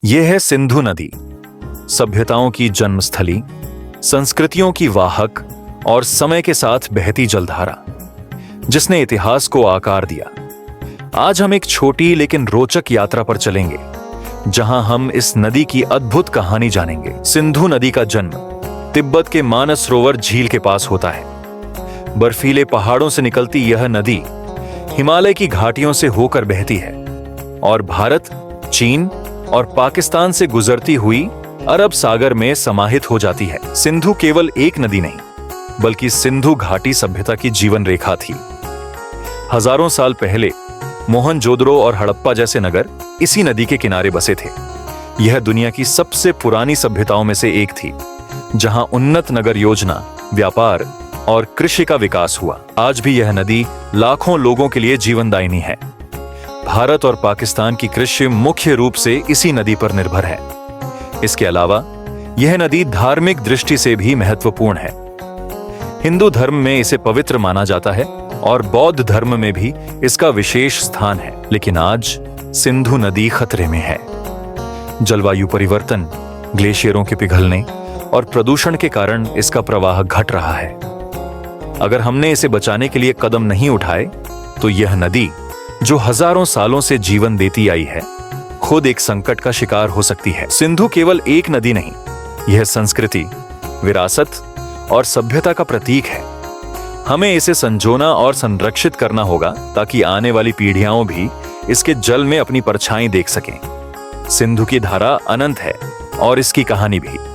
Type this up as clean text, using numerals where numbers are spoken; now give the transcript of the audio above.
यह है सिंधु नदी, सभ्यताओं की जन्मस्थली, संस्कृतियों की वाहक और समय के साथ बहती जलधारा, जिसने इतिहास को आकार दिया। आज हम एक छोटी लेकिन रोचक यात्रा पर चलेंगे, जहां हम इस नदी की अद्भुत कहानी जानेंगे। सिंधु नदी का जन्म तिब्बत के मानसरोवर झील के पास होता है। बर्फीले पहाड़ों से निकलती यह नदी हिमालय की घाटियों से होकर बहती है और भारत, चीन और पाकिस्तान से गुजरती हुई अरब सागर में समाहित हो जाती है। सिंधु केवल एक नदी नहीं, बल्कि सिंधु घाटी सभ्यता की जीवन रेखा थी। हजारों साल पहले मोहनजोदड़ो और हड़प्पा जैसे नगर इसी नदी के किनारे बसे थे। यह दुनिया की सबसे पुरानी सभ्यताओं में से एक थी, जहां उन्नत नगर योजना, व्यापार और कृषि का विकास हुआ। आज भी यह नदी लाखों लोगों के लिए जीवनदायिनी है। भारत और पाकिस्तान की कृषि मुख्य रूप से इसी नदी पर निर्भर है। इसके अलावा यह नदी धार्मिक दृष्टि से भी महत्वपूर्ण है। हिंदू धर्म में इसे पवित्र माना जाता है और बौद्ध धर्म में भी इसका विशेष स्थान है। लेकिन आज सिंधु नदी खतरे में है। जलवायु परिवर्तन, ग्लेशियरों के पिघलने और प्रदूषण के कारण इसका प्रवाह घट रहा है। अगर हमने इसे बचाने के लिए कदम नहीं उठाए, तो यह नदी, जो हजारों सालों से जीवन देती आई है, खुद एक संकट का शिकार हो सकती है। सिंधु केवल एक नदी नहीं, यह संस्कृति, विरासत और सभ्यता का प्रतीक है। हमें इसे संजोना और संरक्षित करना होगा, ताकि आने वाली पीढ़ियां भी इसके जल में अपनी परछाई देख सकें। सिंधु की धारा अनंत है और इसकी कहानी भी।